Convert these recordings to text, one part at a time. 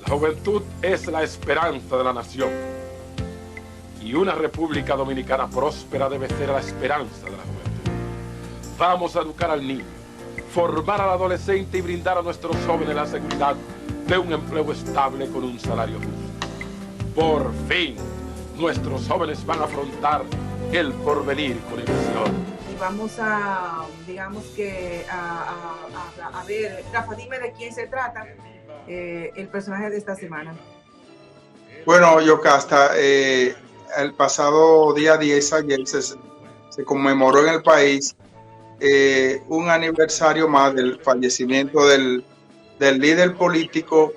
La juventud es la esperanza de la nación. Y una República Dominicana próspera debe ser la esperanza de la juventud. Vamos a educar al niño, formar al adolescente y brindar a nuestros jóvenes la seguridad de un empleo estable con un salario justo. Por fin, nuestros jóvenes van a afrontar el porvenir con ilusión. Vamos a, digamos que, a ver, Rafa, dime de quién se trata el personaje de esta semana. Bueno, Yocasta, el pasado día 10 ayer se conmemoró en el país un aniversario más del fallecimiento del líder político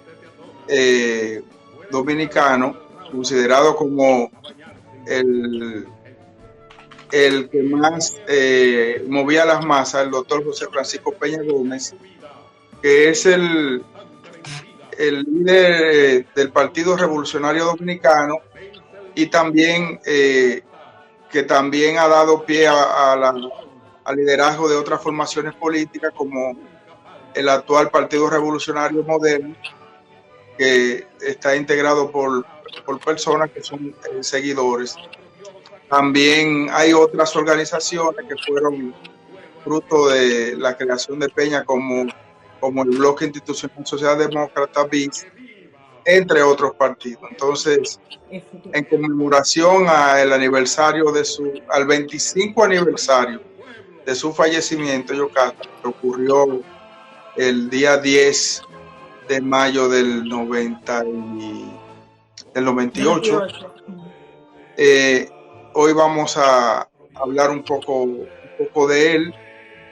dominicano, considerado como el que más movía las masas, el doctor José Francisco Peña Gómez, que es el líder del Partido Revolucionario Dominicano y también que también ha dado pie al liderazgo de otras formaciones políticas como el actual Partido Revolucionario Moderno, que está integrado por personas que son seguidores. También hay otras organizaciones que fueron fruto de la creación de Peña, como el Bloque Institucional Socialdemócrata BIS, entre otros partidos. Entonces, en conmemoración al aniversario al 25 aniversario de su fallecimiento, Yocasta, que ocurrió el día 10 de mayo del 98. Hoy vamos a hablar un poco de él,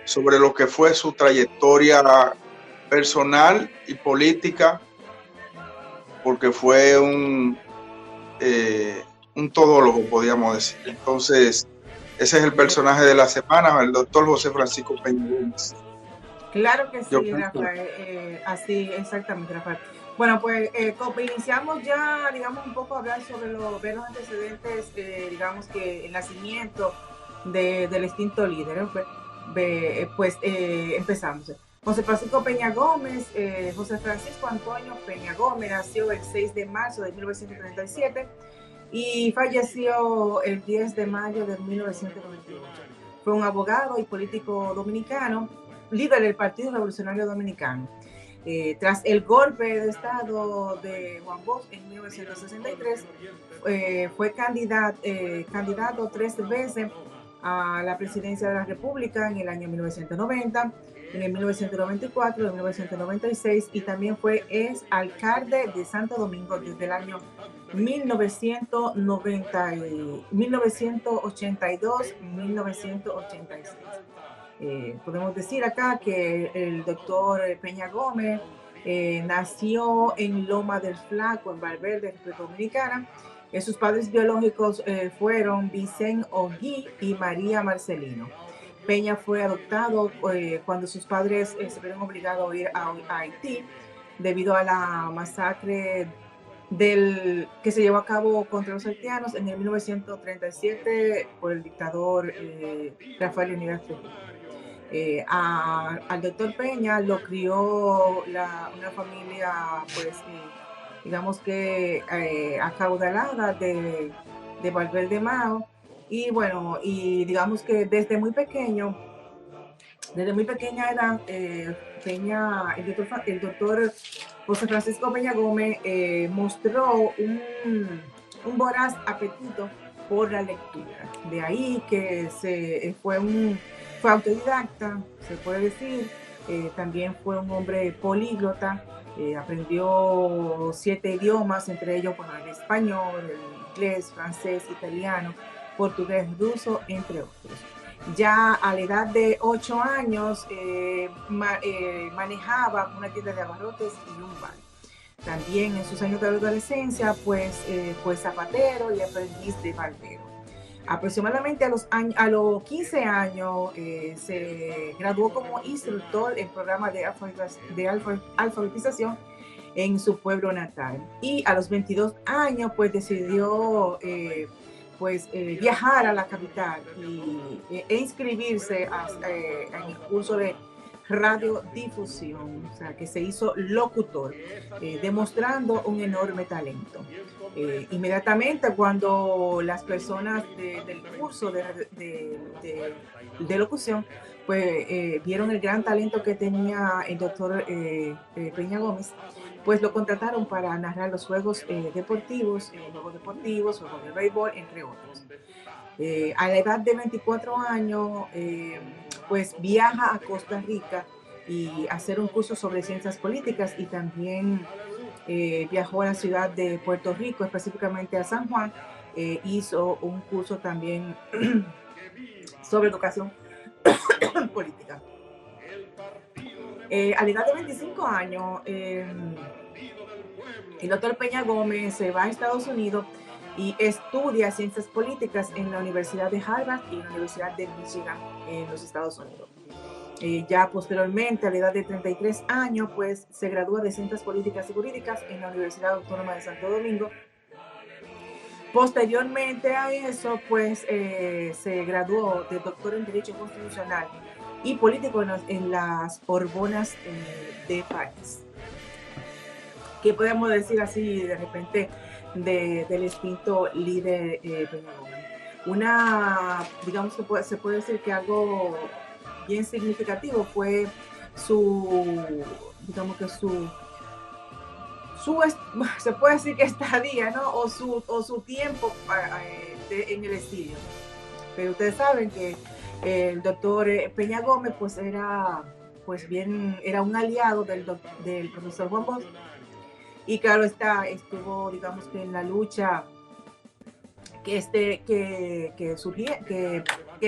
sobre lo que fue su trayectoria personal y política, porque fue un todólogo, podríamos decir. Entonces, ese es el personaje de la semana, el doctor José Francisco Peña Gómez. Claro que sí, Rafael, así exactamente, Rafael. Bueno, pues iniciamos ya, digamos, un poco a hablar sobre ver los antecedentes, digamos que el nacimiento del extinto líder. Pues empezamos. José Francisco Peña Gómez, José Francisco Antonio Peña Gómez nació el 6 de marzo de 1937 y falleció el 10 de mayo de 1998. Fue un abogado y político dominicano, líder del Partido Revolucionario Dominicano. Tras el golpe de Estado de Juan Bosch en 1963, fue candidato 3 veces a la presidencia de la República en el año 1990, en el 1994, en el 1996 y también fue alcalde de Santo Domingo desde el año 1982-1986. Podemos decir acá que el doctor Peña Gómez nació en Loma del Flaco, en Valverde, República Dominicana. Sus padres biológicos fueron Vicente Ogui y María Marcelino. Peña fue adoptado cuando sus padres se vieron obligados a ir a Haití debido a la masacre que se llevó a cabo contra los haitianos en el 1937 por el dictador Rafael Leónidas Trujillo. Al doctor Peña lo crió una familia, pues, digamos que acaudalada de Valverde Mao, y bueno, y digamos que desde muy pequeña edad, Peña, el doctor José Francisco Peña Gómez mostró un voraz apetito por la lectura. De ahí que fue autodidacta, se puede decir. También fue un hombre políglota, aprendió 7 idiomas, entre ellos el español, el inglés, francés, italiano, portugués, ruso, entre otros. Ya a la edad de 8 años manejaba una tienda de abarrotes y un bar. También en sus años de adolescencia pues fue zapatero y aprendiz de barbero. Aproximadamente a los 15 años se graduó como instructor en programa de alfabetización en su pueblo natal. Y a los 22 años pues decidió viajar a la capital e inscribirse en el curso de radiodifusión, o sea, que se hizo locutor, demostrando un enorme talento. Inmediatamente cuando las personas del curso de locución pues vieron el gran talento que tenía el doctor Peña Gómez, pues lo contrataron para narrar los juegos deportivos, juegos de béisbol, entre otros. A la edad de 24 años, pues viaja a Costa Rica y hacer un curso sobre ciencias políticas, y también viajó a la ciudad de Puerto Rico, específicamente a San Juan. Hizo un curso también sobre educación política. A la edad de 25 años, el doctor Peña Gómez se va a Estados Unidos y estudia ciencias políticas en la Universidad de Harvard y en la Universidad de Michigan en los Estados Unidos. Ya posteriormente, a la edad de 33 años, pues se gradúa de Ciencias Políticas y Jurídicas en la Universidad Autónoma de Santo Domingo. Posteriormente a eso, pues se graduó de doctor en Derecho Constitucional y Político en las Horbonas de París. ¿Qué podemos decir así de repente del extinto líder Peña Gómez? Digamos que se puede decir que algo bien significativo fue se puede decir que estadía, ¿no? O su tiempo en el exilio. Pero ustedes saben que el doctor Peña Gómez pues era un aliado del profesor Juan Bosch, y claro está, estuvo, digamos que en la lucha que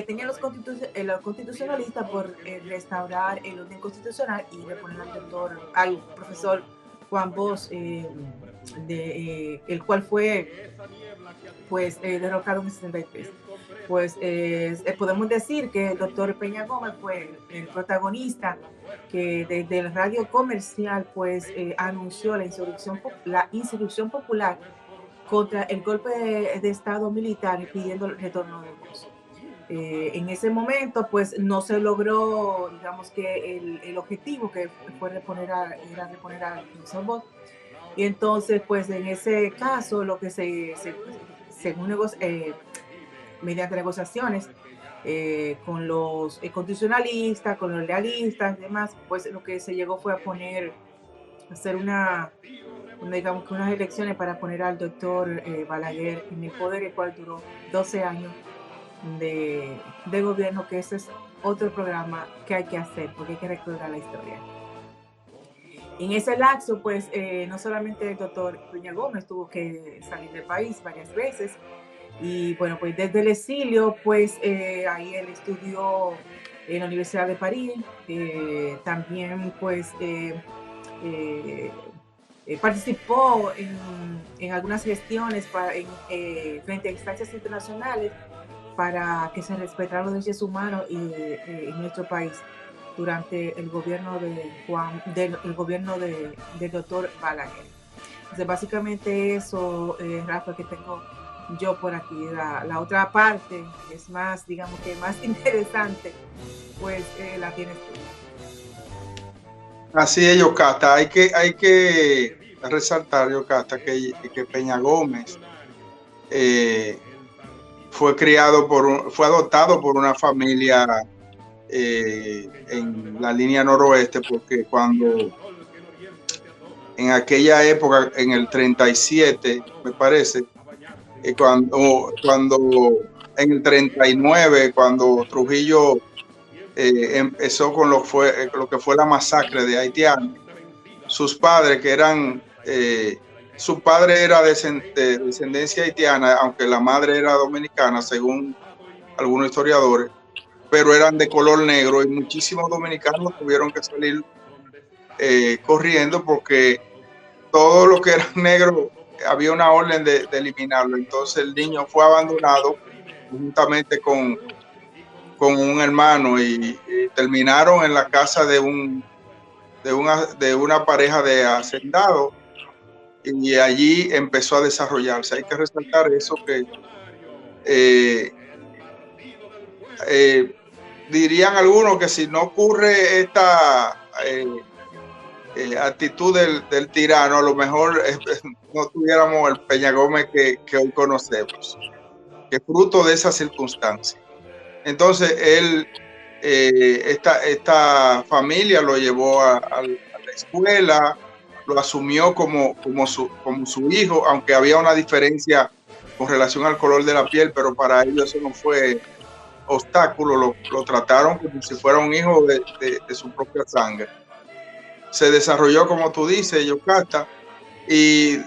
tenían los constitucionalistas por restaurar el orden constitucional y reponer al profesor Juan Bosch, el cual fue pues derrocado en el 63. Pues podemos decir que el doctor Peña Gómez fue el protagonista que desde el radio comercial pues anunció la insurrección popular contra el golpe de Estado militar, pidiendo el retorno de Bosch. En ese momento pues no se logró, digamos que el objetivo, que fue reponer al profesor Bosch. Y entonces pues en ese caso lo que según mediante negociaciones con los constitucionalistas, con los lealistas y demás, pues lo que se llegó fue a hacer digamos que unas elecciones para poner al doctor Balaguer en el poder, el cual duró 12 años de gobierno, que ese es otro programa que hay que hacer, porque hay que recordar la historia. En ese lapso, pues, no solamente el doctor Peña Gómez tuvo que salir del país varias veces, y bueno, pues desde el exilio, pues ahí él estudió en la Universidad de París, también pues participó en algunas gestiones frente a instancias internacionales para que se respetaran los derechos humanos en nuestro país durante el gobierno del doctor Balaguer. Entonces, básicamente eso, Rafa, que tengo yo por aquí. La otra parte, que es más, digamos que más interesante, pues la tienes tú. Así es, Yocasta. Hay que resaltar, Yocasta, que Peña Gómez fue adoptado por una familia en la línea noroeste, porque cuando en aquella época, en el 37, me parece, cuando en el 39, cuando Trujillo empezó con lo que fue la masacre de haitianos, sus padres, que eran su padre era de descendencia haitiana, aunque la madre era dominicana, según algunos historiadores, pero eran de color negro, y muchísimos dominicanos tuvieron que salir corriendo, porque todo lo que era negro había una orden de eliminarlo. Entonces el niño fue abandonado juntamente con un hermano, y terminaron en la casa de una pareja de hacendados, y allí empezó a desarrollarse. Hay que resaltar eso, que dirían algunos que si no ocurre esta actitud del tirano, a lo mejor no tuviéramos el Peña Gómez que hoy conocemos, que fruto de esa circunstancia. Entonces él, esta familia lo llevó a la escuela, lo asumió como su hijo, aunque había una diferencia con relación al color de la piel, pero para ellos eso no fue obstáculo, lo trataron como si fuera un hijo de su propia sangre. Se desarrolló, como tú dices, Yocasta, y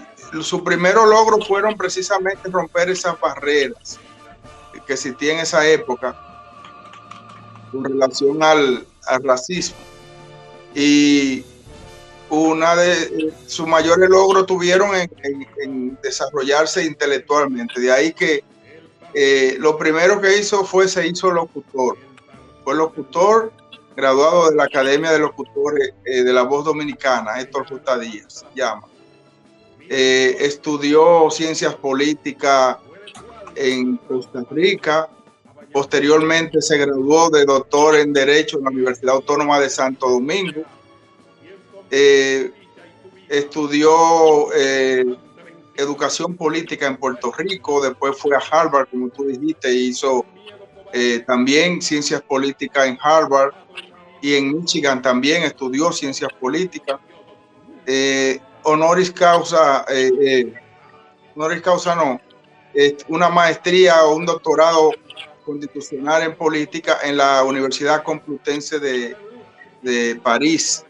sus primeros logros fueron precisamente romper esas barreras que existían en esa época con relación al racismo. Y una de sus mayores logros tuvieron en desarrollarse intelectualmente. De ahí que lo primero que se hizo locutor. Fue locutor, graduado de la Academia de Locutores de la Voz Dominicana, Héctor J. Díaz se llama. Estudió ciencias políticas en Costa Rica. Posteriormente se graduó de doctor en Derecho en la Universidad Autónoma de Santo Domingo. Estudió educación política en Puerto Rico, después fue a Harvard, como tú dijiste, e hizo también ciencias políticas en Harvard, y en Michigan también estudió ciencias políticas. Honoris causa no, una maestría o un doctorado constitucional en política en la Universidad Complutense de París.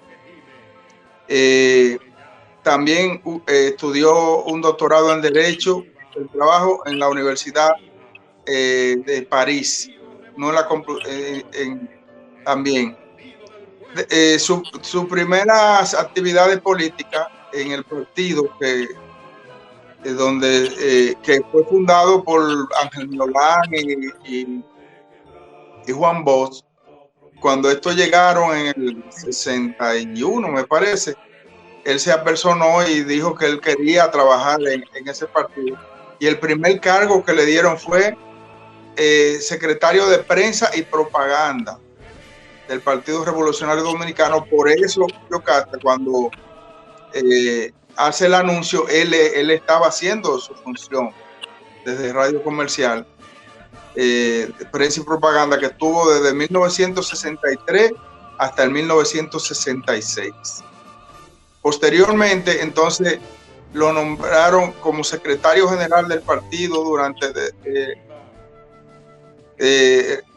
También estudió un doctorado en Derecho del Trabajo en la Universidad de París, no en la también. Sus primeras actividades políticas en el partido que fue fundado por Ángel Milolán y Juan Bosch. Cuando estos llegaron en el 61, me parece, él se apersonó y dijo que él quería trabajar en ese partido. Y el primer cargo que le dieron fue secretario de prensa y propaganda del Partido Revolucionario Dominicano. Por eso, Yocasta, cuando hace el anuncio, él estaba haciendo su función desde Radio Comercial, de prensa y propaganda, que estuvo desde 1963 hasta el 1966. Posteriormente, entonces, lo nombraron como secretario general del partido durante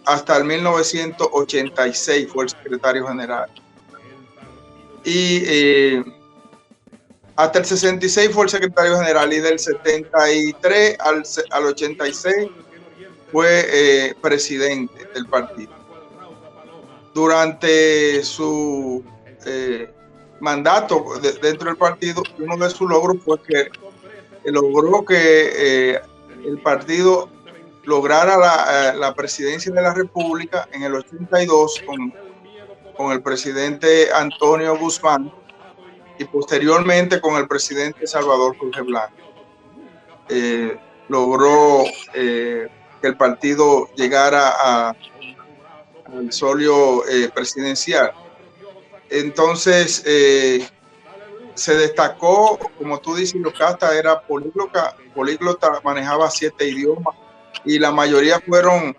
hasta el 1986 fue el secretario general. Y hasta el 66 fue el secretario general, y del 73 al 86 fue presidente del partido. Durante su mandato dentro del partido, uno de sus logros fue que logró que el partido lograra la presidencia de la República en el 82 con el presidente Antonio Guzmán, y posteriormente con el presidente Salvador Jorge Blanco. Logró que el partido llegara al solio presidencial. Entonces se destacó, como tú dices, Yocasta, era políglota, manejaba 7 idiomas, y la mayoría fueron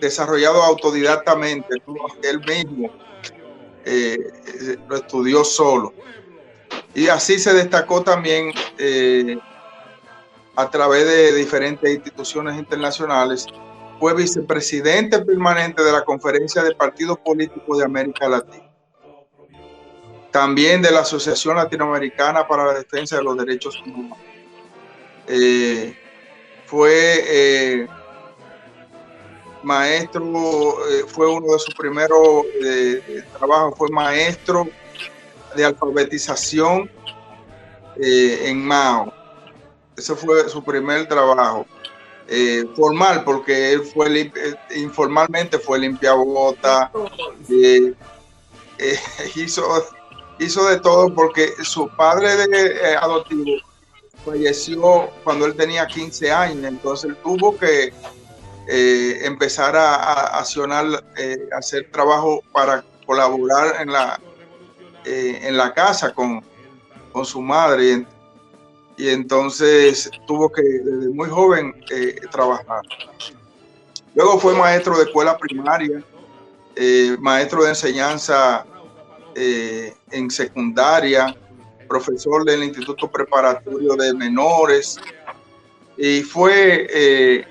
desarrollados autodidactamente. Él mismo lo estudió solo, y así se destacó también a través de diferentes instituciones internacionales. Fue vicepresidente permanente de la Conferencia de Partidos Políticos de América Latina, también de la Asociación Latinoamericana para la Defensa de los Derechos Humanos. Fue maestro, fue uno de sus primeros trabajos, fue maestro de alfabetización en Mao. Ese fue su primer trabajo formal, porque él fue informalmente fue limpiabota, hizo de todo, porque su padre adoptivo falleció cuando él tenía 15 años, entonces él tuvo que empezar a accionar, hacer trabajo para colaborar en la casa con su madre, y entonces tuvo que desde muy joven trabajar. Luego fue maestro de escuela primaria, maestro de enseñanza en secundaria, profesor del Instituto Preparatorio de Menores, y fue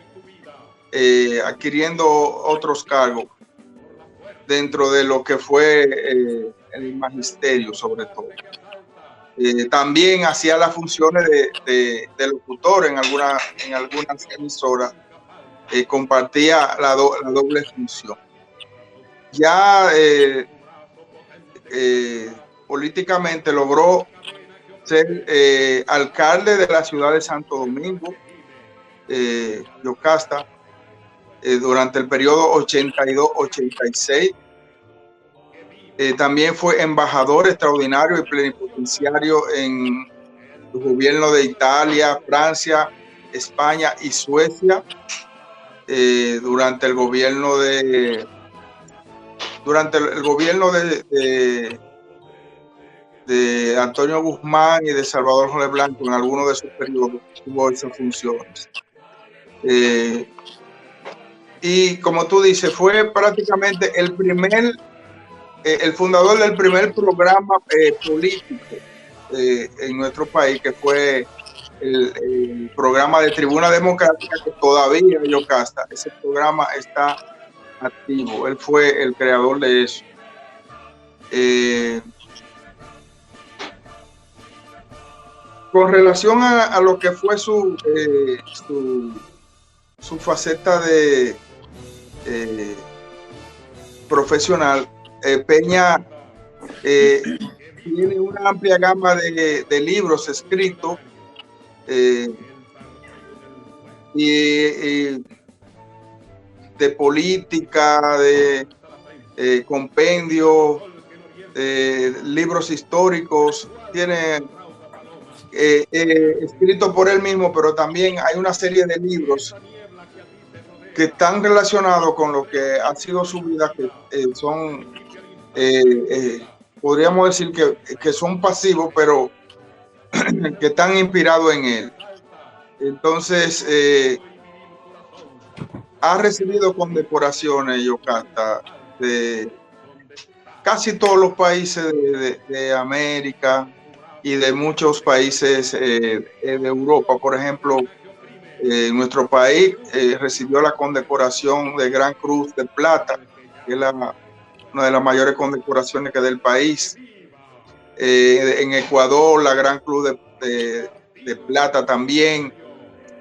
adquiriendo otros cargos dentro de lo que fue el magisterio, sobre todo. También hacía las funciones de locutor en algunas emisoras, compartía la doble función. Ya políticamente logró ser alcalde de la ciudad de Santo Domingo, Yocasta, durante el periodo 82-86. También fue embajador extraordinario y plenipotenciario en el gobierno de Italia, Francia, España y Suecia, durante el gobierno de Antonio Guzmán y de Salvador Jorge Blanco. En alguno de sus periodos tuvo esas funciones. Y como tú dices, fue prácticamente el fundador del primer programa político en nuestro país, que fue el programa de Tribuna Democrática, que todavía en Yocasta ese programa está activo. Él fue el creador de eso. Con relación a lo que fue su faceta de profesional, Peña tiene una amplia gama de libros escritos y de política, de compendio, libros históricos. Tiene escrito por él mismo, pero también hay una serie de libros que están relacionados con lo que ha sido su vida, que son, podríamos decir que son pasivos, pero que están inspirados en él. Entonces, ha recibido condecoraciones, Yocasta, de casi todos los países de América y de muchos países de Europa. Por ejemplo, nuestro país recibió la condecoración de Gran Cruz de Plata, que es una de las mayores condecoraciones que del país. En Ecuador, la Gran Cruz de Plata también.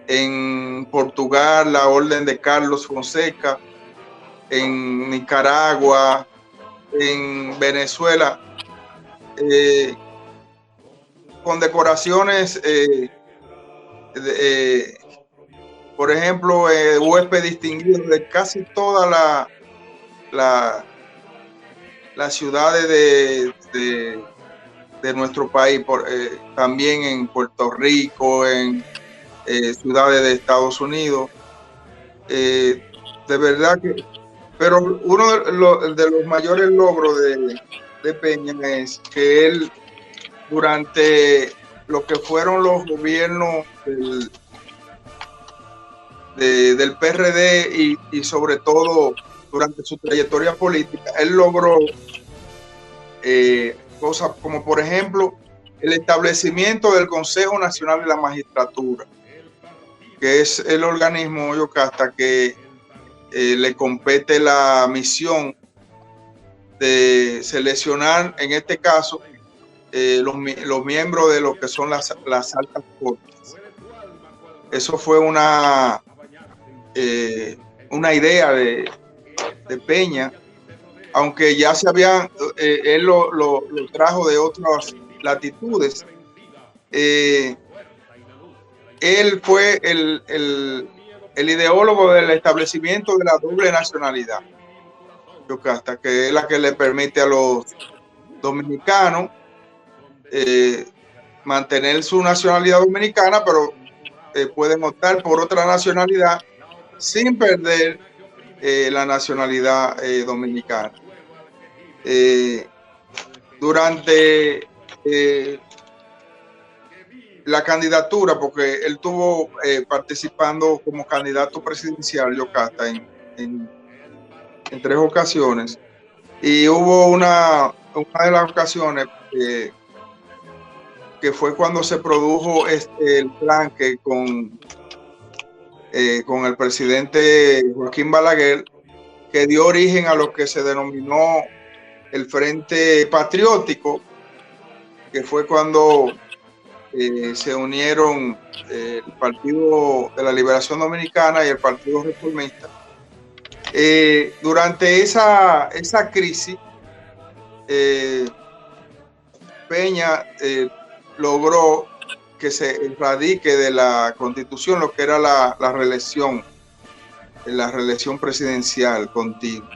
En Portugal, la Orden de Carlos Fonseca. En Nicaragua, en Venezuela, condecoraciones, por ejemplo, huésped distinguido de casi todas las ciudades de nuestro país, también en Puerto Rico, en ciudades de Estados Unidos. De verdad que, pero uno de los mayores logros de Peña es que él, durante lo que fueron los gobiernos del PRD y sobre todo durante su trayectoria política, él logró cosas como, por ejemplo, el establecimiento del Consejo Nacional de la Magistratura, que es el organismo, Yocasta, que le compete la misión de seleccionar, en este caso, los miembros de lo que son las altas cortes. Eso fue una idea de Peña, aunque ya se habían, él lo trajo de otras latitudes. Él fue el ideólogo del establecimiento de la doble nacionalidad, Yocasta, que es la que le permite a los dominicanos mantener su nacionalidad dominicana, pero pueden optar por otra nacionalidad sin perder la nacionalidad dominicana. Durante la candidatura, porque él estuvo participando como candidato presidencial, Yocasta, en 3 ocasiones, y hubo una de las ocasiones que fue cuando se produjo el tranque con el presidente Joaquín Balaguer, que dio origen a lo que se denominó el Frente Patriótico, que fue cuando se unieron el Partido de la Liberación Dominicana y el Partido Reformista. Durante esa crisis, Peña logró que se erradique de la Constitución lo que era la reelección presidencial continua,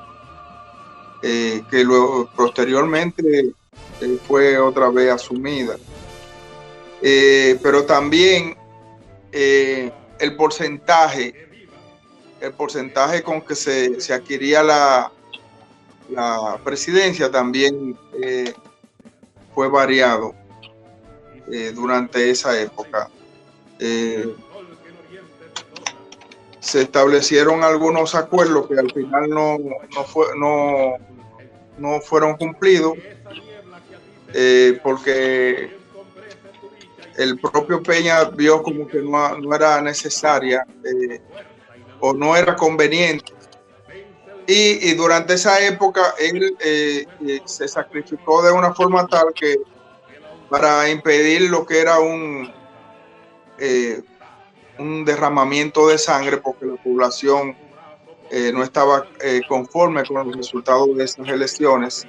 que luego posteriormente fue otra vez asumida. Pero también el porcentaje con que se adquiría la presidencia también fue variado durante esa época. Se establecieron algunos acuerdos que al final no fueron cumplidos, porque el propio Peña vio como que no era necesaria o no era conveniente. Y durante esa época él se sacrificó de una forma tal que para impedir lo que era un derramamiento de sangre, porque la población no estaba conforme con los resultados de esas elecciones,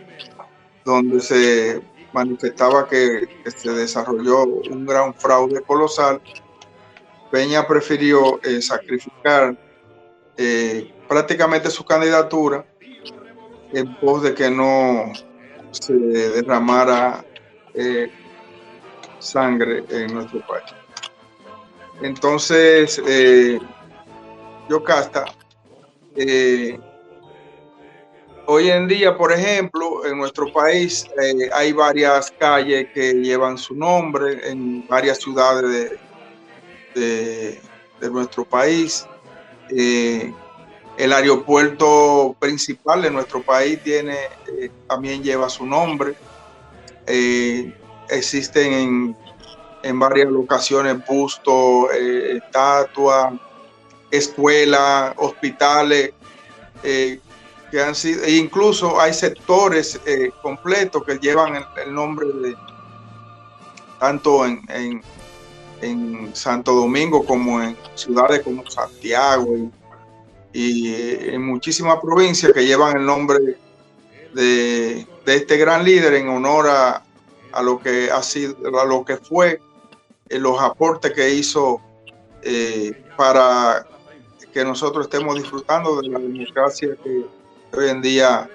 donde se manifestaba que se desarrolló un gran fraude colosal. Peña prefirió sacrificar prácticamente su candidatura en pos de que no se derramara sangre en nuestro país. Entonces, Yocasta, hoy en día, por ejemplo, en nuestro país hay varias calles que llevan su nombre en varias ciudades de nuestro país. El aeropuerto principal de nuestro país también lleva su nombre. Existen en varias locaciones bustos, estatuas, escuelas, hospitales, que han sido, e incluso hay sectores completos que llevan el nombre de tanto en Santo Domingo como en ciudades como Santiago y en muchísimas provincias que llevan el nombre de este gran líder en honor a lo que ha sido, a lo que fue, los aportes que hizo para que nosotros estemos disfrutando de la democracia que hoy en día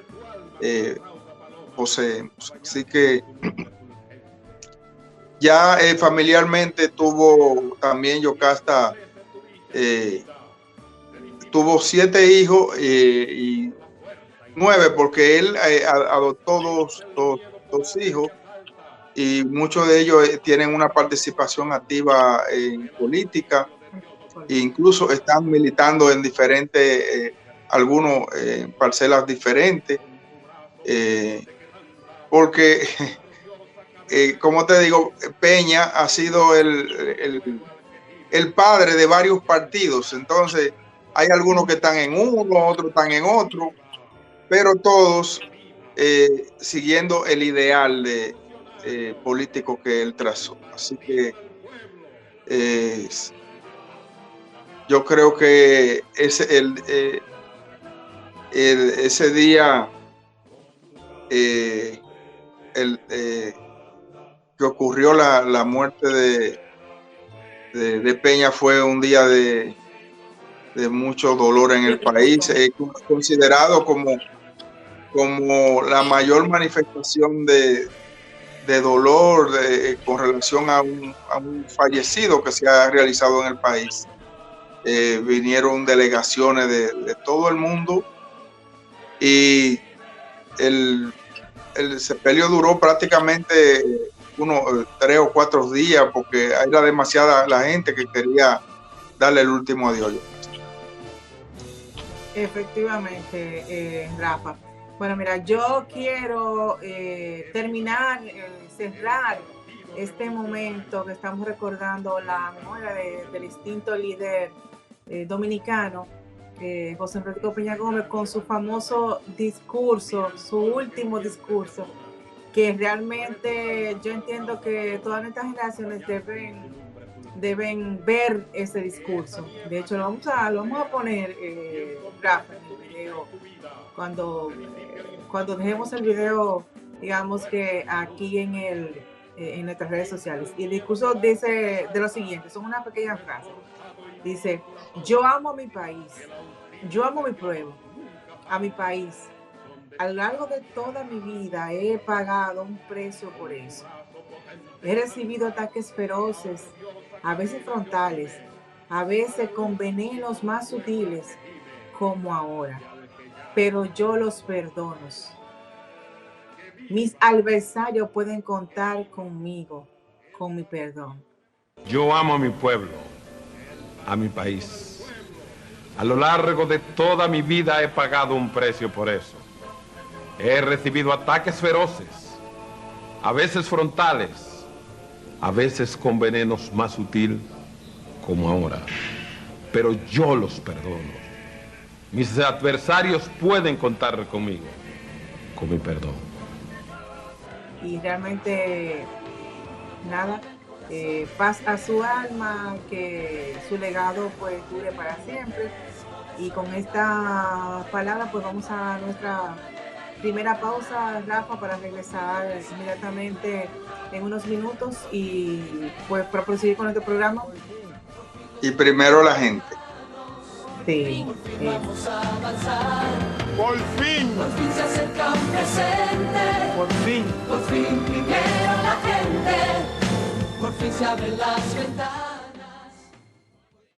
poseemos. Así que ya familiarmente tuvo también Yocasta, tuvo 7 hijos y 9, porque él adoptó dos hijos, y muchos de ellos tienen una participación activa en política e incluso están militando en diferentes, algunos parcelas diferentes, porque como te digo, Peña ha sido el padre de varios partidos. Entonces hay algunos que están en uno, otros están en otro, pero todos siguiendo el ideal político que él trazó. Así que yo creo que ese día que ocurrió la muerte de Peña fue un día de mucho dolor en el país, considerado como la mayor manifestación de dolor con relación a un fallecido que se ha realizado en el país. vinieron delegaciones de todo el mundo y el sepelio duró prácticamente unos 3 o 4 días porque era demasiada la gente que quería darle el último adiós. Efectivamente, Rafa. Bueno, mira, yo quiero terminar, cerrar este momento que estamos recordando la memoria del distinto líder dominicano, José Enrique Peña Gómez, con su famoso discurso, su último discurso, que realmente yo entiendo que todas nuestras generaciones deben ver ese discurso. De hecho, lo vamos a poner, Rafa, en el video, cuando dejemos el video, digamos que aquí en nuestras redes sociales. Y el discurso dice de lo siguiente, son unas pequeñas frases. Dice: yo amo a mi país, yo amo a mi pueblo, a mi país. A lo largo de toda mi vida he pagado un precio por eso. He recibido ataques feroces, a veces frontales, a veces con venenos más sutiles, como ahora. Pero yo los perdono. Mis adversarios pueden contar conmigo, con mi perdón. Yo amo a mi pueblo, a mi país. A lo largo de toda mi vida he pagado un precio por eso. He recibido ataques feroces, a veces frontales, a veces con venenos más sutil, como ahora. Pero yo los perdono. Mis adversarios pueden contar conmigo, con mi perdón. Y realmente, nada, paz a su alma, que su legado pues dure para siempre. Y con esta palabra pues vamos a nuestra primera pausa, Rafa, para regresar inmediatamente en unos minutos y pues para proseguir con nuestro programa. Y primero la gente. Sí. Vamos a avanzar. Por fin Se acerca un presente. Por fin primero la gente. Por fin se abren las ventanas.